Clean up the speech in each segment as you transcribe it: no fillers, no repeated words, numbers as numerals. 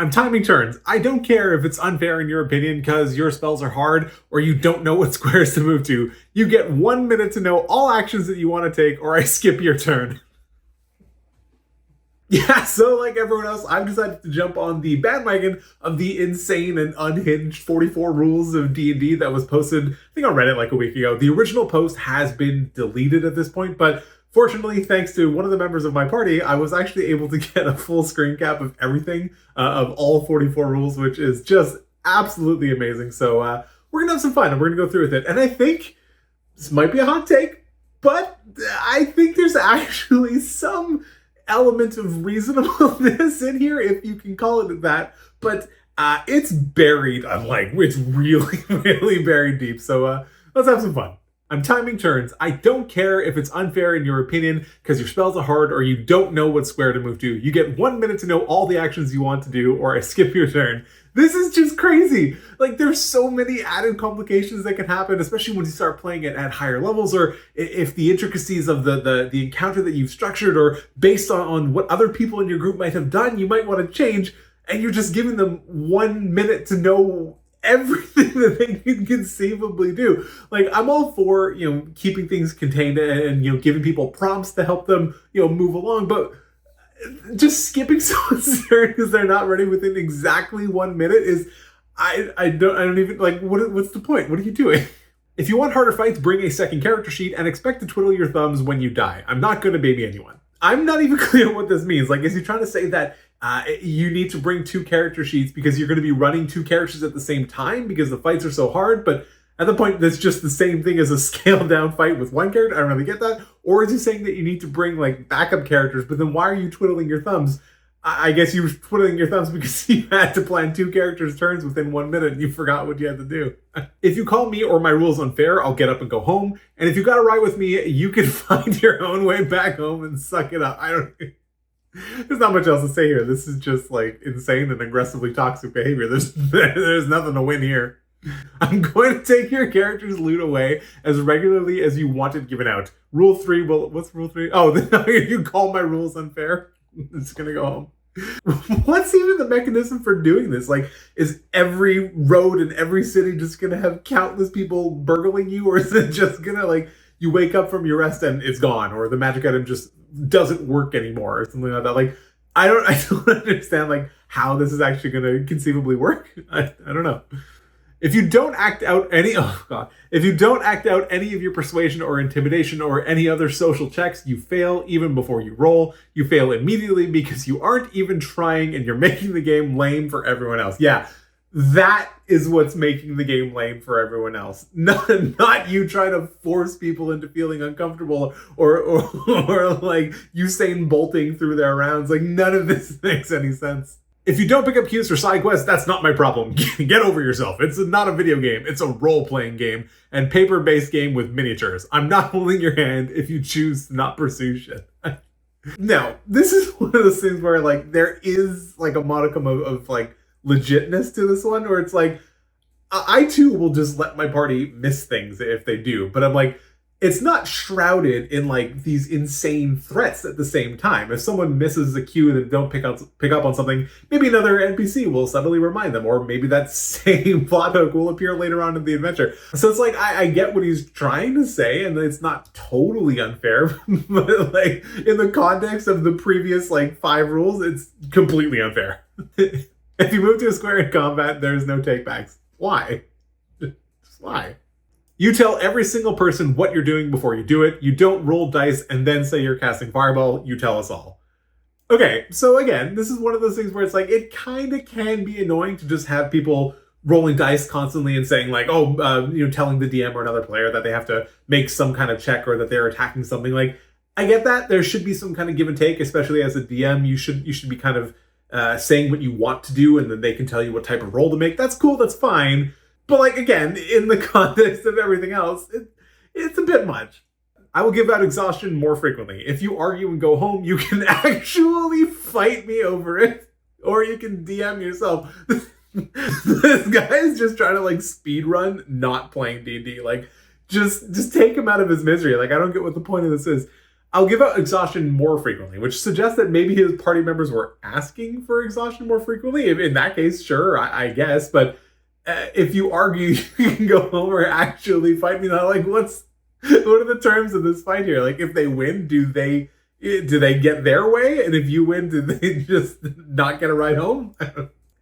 I'm timing turns. I don't care if it's unfair in your opinion because your spells are hard or you don't know what squares to move to. You get 1 minute to know all actions that you want to take or I skip your turn. Yeah, so like everyone else, I've decided to jump on the bandwagon of the insane and unhinged 44 rules of D&D that was posted, I think on Reddit like a week ago. The original post has been deleted at this point, but fortunately, thanks to one of the members of my party, I was actually able to get a full screen cap of everything, of all 44 rules, which is just absolutely amazing. So we're going to have some fun and we're going to go through with it. And I think this might be a hot take, but I think there's actually some element of reasonableness in here, if you can call it that, but it's buried, it's really, really buried deep. So let's have some fun. I'm timing turns. I don't care if it's unfair in your opinion because your spells are hard or you don't know what square to move to. You get 1 minute to know all the actions you want to do or I skip your turn. This is just crazy. Like, there's so many added complications that can happen, especially when you start playing it at higher levels, or if the intricacies of the encounter that you've structured or based on what other people in your group might have done, you might want to change, and you're just giving them 1 minute to know everything that they can conceivably do. Like, I'm all for, keeping things contained and, giving people prompts to help them, move along, but just skipping someone's turn because they're not ready within exactly 1 minute is, I don't even, what's the point? What are you doing? If you want harder fights, bring a second character sheet and expect to twiddle your thumbs when you die. I'm not going to baby anyone. I'm not even clear what this means. Like, is he trying to say that you need to bring 2 character sheets because you're going to be running 2 characters at the same time because the fights are so hard, but at the point that's just the same thing as a scaled down fight with 1 character? I don't really get that. Or is he saying that you need to bring backup characters, but then why are you twiddling your thumbs? I guess you were twiddling your thumbs because you had to plan 2 characters' turns within 1 minute and you forgot what you had to do. If you call me or my rules unfair, I'll get up and go home. And if you got a ride with me, you can find your own way back home and suck it up. There's not much else to say here. This is just insane and aggressively toxic behavior. There's nothing to win here. I'm going to take your character's loot away as regularly as you want it given out. Rule 3, what's rule 3? Oh, you call my rules unfair? It's gonna go home. What's even the mechanism for doing this? Is every road in every city just gonna have countless people burgling you? Or is it just gonna, you wake up from your rest and it's gone? Or the magic item just doesn't work anymore or something like that? I don't understand, how this is actually gonna conceivably work. I don't know. If you don't act out any of your persuasion or intimidation or any other social checks, you fail even before you roll. You fail immediately because you aren't even trying and you're making the game lame for everyone else. Yeah, that is what's making the game lame for everyone else. Not you trying to force people into feeling uncomfortable or Usain bolting through their rounds. None of this makes any sense. If you don't pick up cues for side quests, that's not my problem. Get over yourself. It's not a video game. It's a role-playing game and paper-based game with miniatures. I'm not holding your hand if you choose to not pursue shit. Now, this is one of those things where there is a modicum of legitness to this one, where it's I too will just let my party miss things if they do, but I'm it's not shrouded in these insane threats at the same time. If someone misses a cue and don't pick up on something, maybe another NPC will subtly remind them, or maybe that same plot hook will appear later on in the adventure. So it's I get what he's trying to say, and it's not totally unfair, but in the context of the previous 5 rules, it's completely unfair. If you move to a square in combat, there's no takebacks. Why? Just why? You tell every single person what you're doing before you do it. You don't roll dice and then say you're casting Fireball. You tell us all. Okay, so again, this is one of those things where it's it kind of can be annoying to just have people rolling dice constantly and saying telling the DM or another player that they have to make some kind of check or that they're attacking something. I get that. There should be some kind of give and take, especially as a DM. You should be kind of saying what you want to do, and then they can tell you what type of roll to make. That's cool. That's fine. But again, in the context of everything else, it's a bit much. I will give out exhaustion more frequently. If you argue and go home, you can actually fight me over it, or you can DM yourself. This guy is just trying to speed run, not playing D&D. Just take him out of his misery. I don't get what the point of this is. I'll give out exhaustion more frequently, which suggests that maybe his party members were asking for exhaustion more frequently. In that case, sure, I guess. But if you argue, you can go home or actually fight me. Now, like, what are the terms of this fight here? Like, if they win, do they get their way? And if you win, do they just not get a ride home?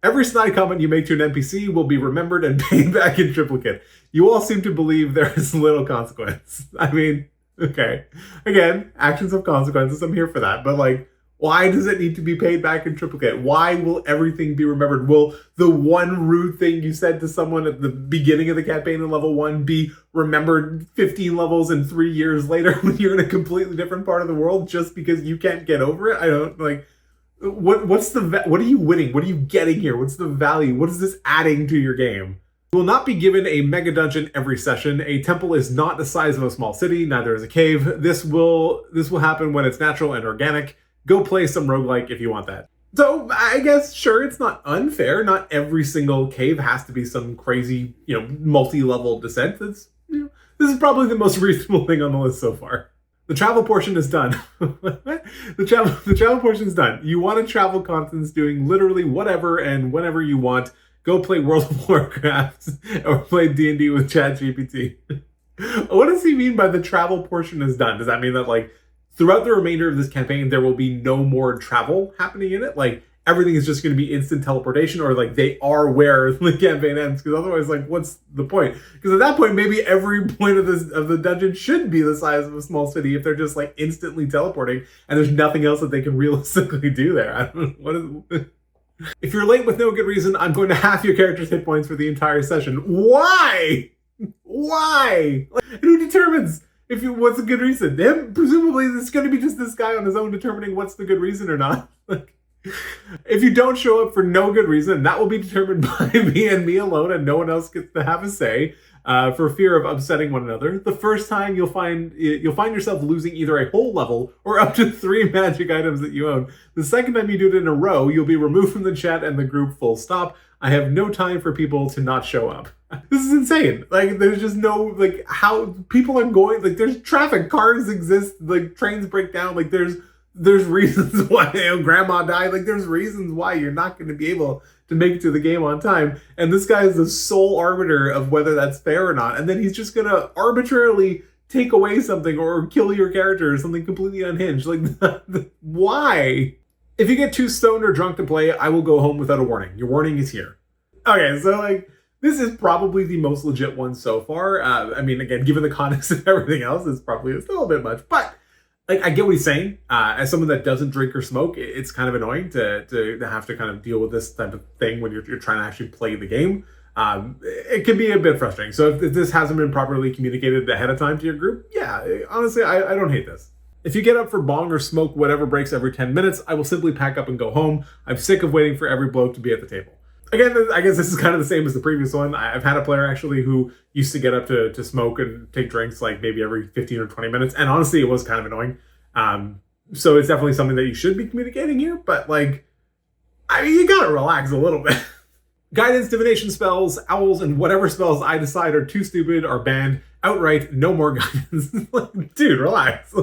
Every snide comment you make to an NPC will be remembered and paid back in triplicate. You all seem to believe there is little consequence. I mean, okay. Again, actions have consequences. I'm here for that. But like, why does it need to be paid back in triplicate? Why will everything be remembered? Will the one rude thing you said to someone at the beginning of the campaign in level 1 be remembered 15 levels and 3 years later when you're in a completely different part of the world just because you can't get over it? I don't like... what are you winning? What are you getting here? What's the value? What is this adding to your game? You will not be given a mega dungeon every session. A temple is not the size of a small city, neither is a cave. This will happen when it's natural and organic. Go play some roguelike if you want that. So I guess, sure, it's not unfair. Not every single cave has to be some crazy, multi-level descent. This is probably the most reasonable thing on the list so far. The travel portion is done. The travel portion is done. You want to travel continents doing literally whatever and whenever you want. Go play World of Warcraft or play D&D with ChatGPT. What does he mean by the travel portion is done? Does that mean that like throughout the remainder of this campaign there will be no more travel happening in it? Like everything is just going to be instant teleportation, or like they are where the campaign ends? Because otherwise, like, what's the point? Because at that point, maybe every point of the dungeon should be the size of a small city if they're just like instantly teleporting and there's nothing else that they can realistically do there. I don't know. If you're late with no good reason, I'm going to half your character's hit points for the entire session. Why? Why? Like, who determines what's a good reason? Him? Presumably, it's going to be just this guy on his own determining what's the good reason or not. Like, if you don't show up for no good reason, that will be determined by me and me alone, and no one else gets to have a say, for fear of upsetting one another. The first time you'll find yourself losing either a whole level or up to 3 magic items that you own. The second time you do it in a row, you'll be removed from the chat and the group full stop. I have no time for people to not show up. This is insane. Like, there's just no, like, how people are going, like, there's traffic, cars exist, like, trains break down, like, there's reasons why grandma died. Like, there's reasons why you're not going to be able to make it to the game on time. And this guy is the sole arbiter of whether that's fair or not. And then he's just going to arbitrarily take away something or kill your character or something completely unhinged. Like, why? If you get too stoned or drunk to play, I will go home without a warning. Your warning is here. Okay, so like, this is probably the most legit one so far. I mean, again, given the context of everything else, it's probably still a bit much, but like, I get what he's saying. As someone that doesn't drink or smoke, it's kind of annoying to have to kind of deal with this type of thing when you're trying to actually play the game. It can be a bit frustrating. So if this hasn't been properly communicated ahead of time to your group, yeah, honestly, I don't hate this. If you get up for bong or smoke whatever breaks every 10 minutes, I will simply pack up and go home. I'm sick of waiting for every bloke to be at the table. Again, I guess this is kind of the same as the previous one. I've had a player actually who used to get up to smoke and take drinks like maybe every 15 or 20 minutes. And honestly, it was kind of annoying. So it's definitely something that you should be communicating here. But like, I mean, you gotta relax a little bit. Guidance, divination spells, owls, and whatever spells I decide are too stupid are banned outright. No more guidance. Like, dude, relax.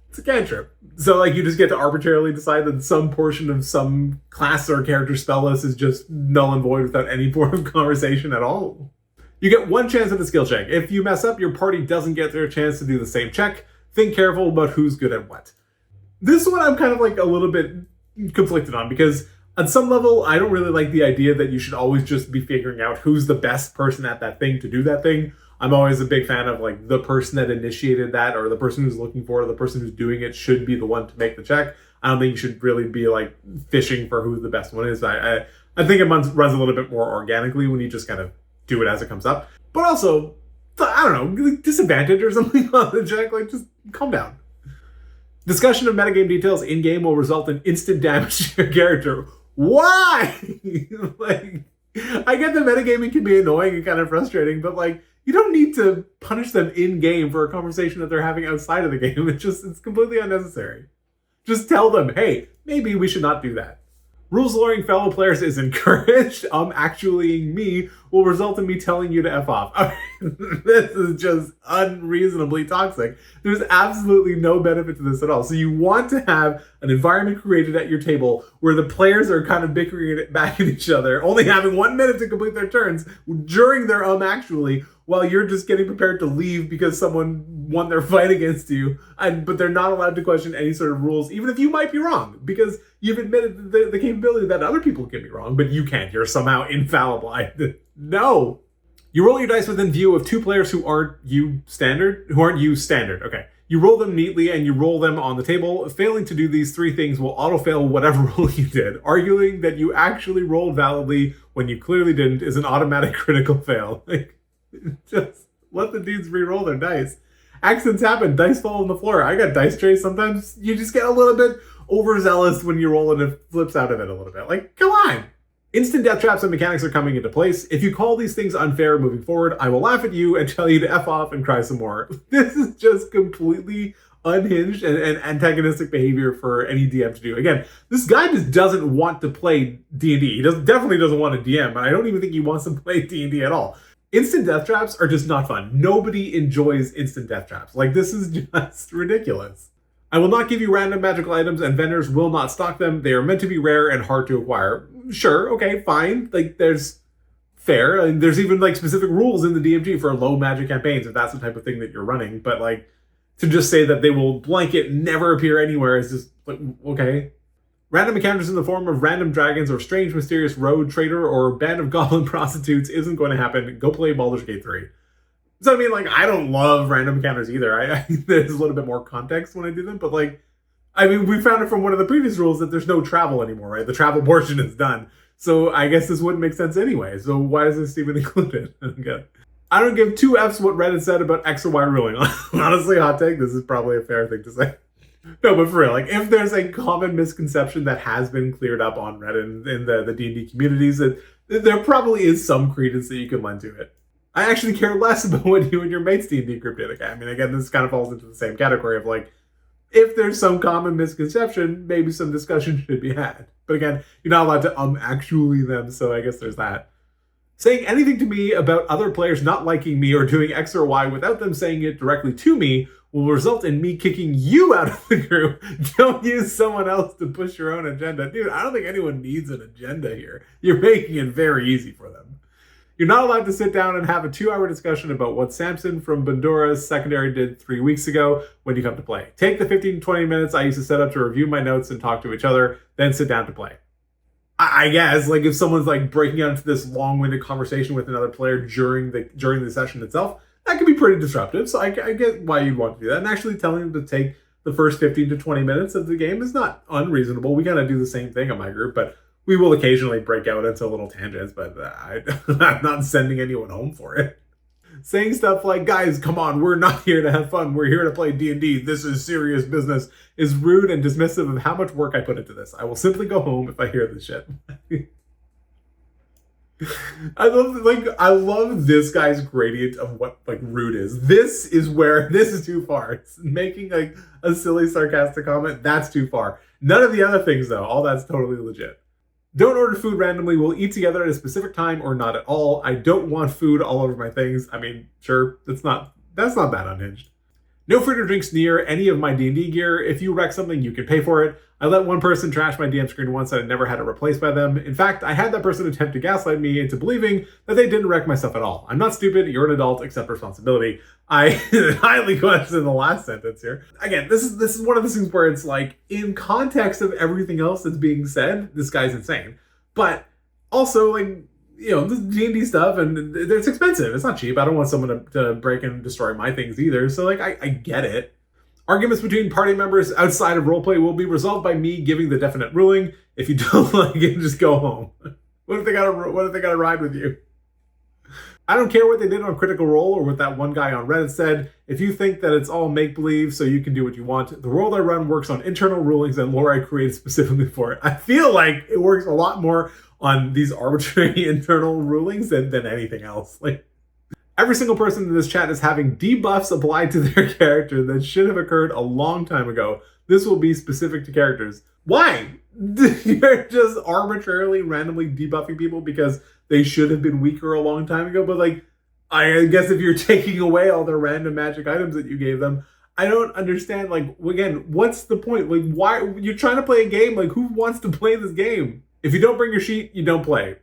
It's a cantrip. So like, you just get to arbitrarily decide that some portion of some class or character spell list is just null and void without any form of conversation at all. You get one chance at the skill check. If you mess up, your party doesn't get their chance to do the same check. Think careful about who's good at what. This one I'm kind of like a little bit conflicted on, because on some level, I don't really like the idea that you should always just be figuring out who's the best person at that thing to do that thing. I'm always a big fan of like the person that initiated that, or the person who's looking for it, or the person who's doing it should be the one to make the check. I don't think you should really be like fishing for who the best one is. I think it runs a little bit more organically when you just kind of do it as it comes up. But also, I don't know, disadvantage or something on the check. Like, just calm down. Discussion of metagame details in-game will result in instant damage to your character. Why? Like, I get that metagaming can be annoying and kind of frustrating, but like, you don't need to punish them in-game for a conversation that they're having outside of the game. It's completely unnecessary. Just tell them, hey, maybe we should not do that. Rules lawyering fellow players is encouraged. Actuallying me will result in me telling you to F off. This is just unreasonably toxic. There's absolutely no benefit to this at all. So you want to have an environment created at your table where the players are kind of bickering it back at each other, only having 1 minute to complete their turns during their actually, while you're just getting prepared to leave because someone won their fight against you, but they're not allowed to question any sort of rules, even if you might be wrong, because you've admitted the capability that other people can be wrong, but you can't. You're somehow infallible. No. You roll your dice within view of two players who aren't you standard. Okay. You roll them neatly and you roll them on the table. Failing to do these three things will auto-fail whatever roll you did. Arguing that you actually rolled validly when you clearly didn't is an automatic critical fail. Just let the dudes re-roll their dice. Accidents happen. Dice fall on the floor. I got dice trays. Sometimes you just get a little bit overzealous when you roll and it flips out of it a little bit. Come on. Instant death traps and mechanics are coming into place. If you call these things unfair moving forward, I will laugh at you and tell you to F off and cry some more. This is just completely unhinged and antagonistic behavior for any DM to do. Again, this guy just doesn't want to play D&D. He definitely doesn't want to DM, and I don't even think he wants to play D&D at all. Instant death traps are just not fun. Nobody enjoys instant death traps. This is just ridiculous. I will not give you random magical items, and vendors will not stock them. They are meant to be rare and hard to acquire. Sure, okay, fine. There's fair. And there's even specific rules in the DMG for low magic campaigns if that's the type of thing that you're running. But to just say that they will blanket never appear anywhere is just okay. Random encounters in the form of random dragons or strange mysterious road trader or band of goblin prostitutes isn't going to happen. Go play Baldur's Gate 3. So I mean, I don't love random encounters either. I there's a little bit more context when I do them, but we found it from one of the previous rules that there's no travel anymore, right? The travel portion is done. So I guess this wouldn't make sense anyway. So why is this even included? I don't give two F's what Reddit said about X or Y ruling. Honestly, hot take, this is probably a fair thing to say. No, but for real, if there's a common misconception that has been cleared up on Reddit in the D&D communities, there probably is some credence that you can lend to it. I actually care less about what you and your mates D&D group did. I mean, again, this kind of falls into the same category of if there's some common misconception, maybe some discussion should be had. But again, you're not allowed to actually them, so I guess there's that. Saying anything to me about other players not liking me or doing X or Y without them saying it directly to me will result in me kicking you out of the group. Don't use someone else to push your own agenda. Dude, I don't think anyone needs an agenda here. You're making it very easy for them. You're not allowed to sit down and have a 2-hour discussion about what Samson from Bandura's secondary did 3 weeks ago when you come to play. Take the 15 to 20 minutes I used to set up to review my notes and talk to each other, then sit down to play. I guess, if someone's breaking out into this long-winded conversation with another player during the session itself, that can be pretty disruptive. So I get why you'd want to do that. And actually telling them to take the first 15 to 20 minutes of the game is not unreasonable. We kind of do the same thing in my group, but we will occasionally break out into little tangents, but I'm not sending anyone home for it. Saying stuff like, guys, come on, we're not here to have fun. We're here to play D&D. This is serious business is rude and dismissive of how much work I put into this. I will simply go home if I hear this shit. I love this guy's gradient of what rude is. This is too far. It's making a silly sarcastic comment. That's too far. None of the other things though. All that's totally legit. Don't order food randomly. We'll eat together at a specific time or not at all. I don't want food all over my things. I mean, sure, that's not that unhinged. No food or drinks near any of my D&D gear. If you wreck something, you can pay for it. I let one person trash my DM screen once and I never had it replaced by them. In fact, I had that person attempt to gaslight me into believing that they didn't wreck my stuff at all. I'm not stupid. You're an adult. Accept responsibility. I highly question the last sentence here. Again, this is one of those things where it's in context of everything else that's being said, this guy's insane. But also, this D&D stuff, and it's expensive. It's not cheap. I don't want someone to break and destroy my things either. So, I get it. Arguments between party members outside of roleplay will be resolved by me giving the definite ruling. If you don't like it, just go home. What if they gotta ride with you? I don't care what they did on Critical Role or what that one guy on Reddit said. If you think that it's all make-believe so you can do what you want, the world I run works on internal rulings and lore I created specifically for it. I feel like it works a lot more on these arbitrary internal rulings than anything else. Every single person in this chat is having debuffs applied to their character that should have occurred a long time ago. This will be specific to characters. Why? You're just arbitrarily, randomly debuffing people because they should have been weaker a long time ago. But like, I guess if you're taking away all the random magic items that you gave them, I don't understand. Like, again, what's the point? Like, why you're trying to play a game? Like, who wants to play this game? If you don't bring your sheet, you don't play.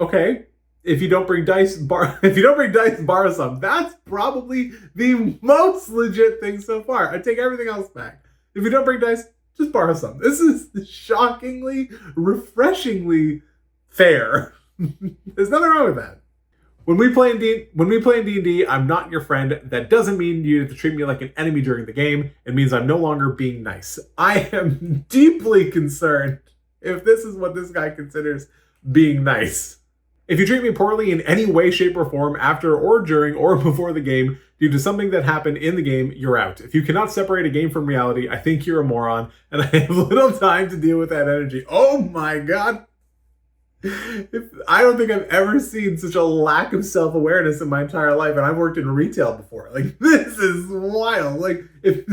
Okay. If you don't bring dice, borrow some. That's probably the most legit thing so far. I take everything else back. If you don't bring dice, just borrow some. This is shockingly, refreshingly fair. There's nothing wrong with that. When we play in D&D, I'm not your friend. That doesn't mean you have to treat me like an enemy during the game. It means I'm no longer being nice. I am deeply concerned if this is what this guy considers being nice. If you treat me poorly in any way, shape, or form after or during or before the game due to something that happened in the game, you're out. If you cannot separate a game from reality, I think you're a moron, and I have little time to deal with that energy. Oh my god. I don't think I've ever seen such a lack of self-awareness in my entire life, and I've worked in retail before. Like, this is wild. Like, if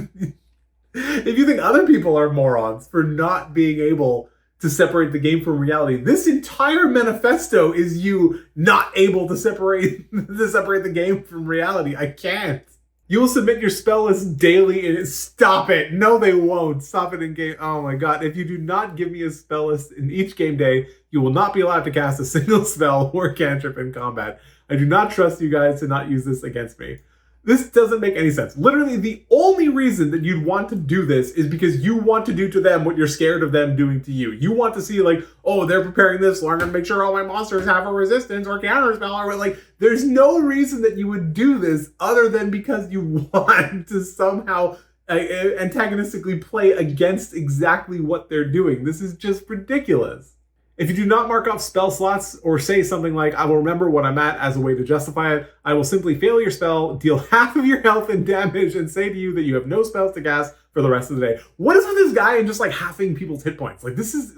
you think other people are morons for not being able to separate the game from reality, this entire manifesto is you not able to separate the game from reality. I can't. You will submit your spell list daily. Stop it. No, they won't. Stop it in game. Oh my god. If you do not give me a spell list in each game day, you will not be allowed to cast a single spell or cantrip in combat. I do not trust you guys to not use this against me. This doesn't make any sense. Literally, the only reason that you'd want to do this is because you want to do to them what you're scared of them doing to you. You want to see, like, oh, they're preparing this, so I'm going to make sure all my monsters have a resistance or counter spell. Or, like, there's no reason that you would do this other than because you want to somehow antagonistically play against exactly what they're doing. This is just ridiculous. If you do not mark off spell slots or say something like, I will remember what I'm at as a way to justify it, I will simply fail your spell, deal half of your health and damage, and say to you that you have no spells to cast for the rest of the day. What is with this guy and just like halving people's hit points? Like, this is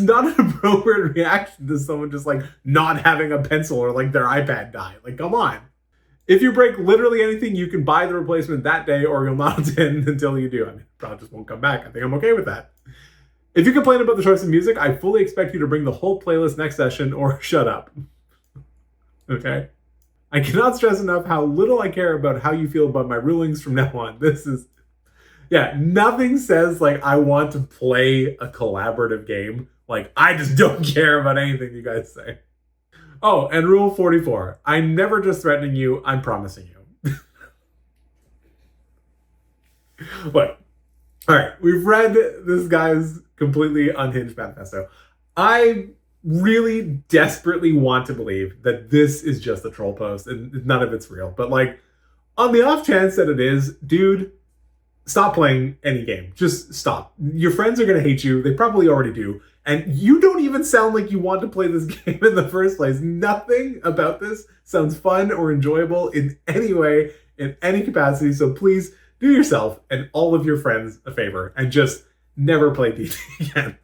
not an appropriate reaction to someone just like not having a pencil or like their iPad die. Like, come on. If you break literally anything, you can buy the replacement that day or you'll not attend until you do. I mean, probably just won't come back. I think I'm okay with that. If you complain about the choice of music, I fully expect you to bring the whole playlist next session or shut up. Okay? I cannot stress enough how little I care about how you feel about my rulings from now on. This is... Yeah, nothing says, like, I want to play a collaborative game. Like, I just don't care about anything you guys say. Oh, and rule 44. I'm never just threatening you, I'm promising you. What? All right, we've read this guy's completely unhinged manifesto. I really desperately want to believe that this is just a troll post and none of it's real. But like, on the off chance that it is, dude, stop playing any game. Just stop. Your friends are going to hate you. They probably already do. And you don't even sound like you want to play this game in the first place. Nothing about this sounds fun or enjoyable in any way, in any capacity. So please do yourself and all of your friends a favor and just never play D&D again.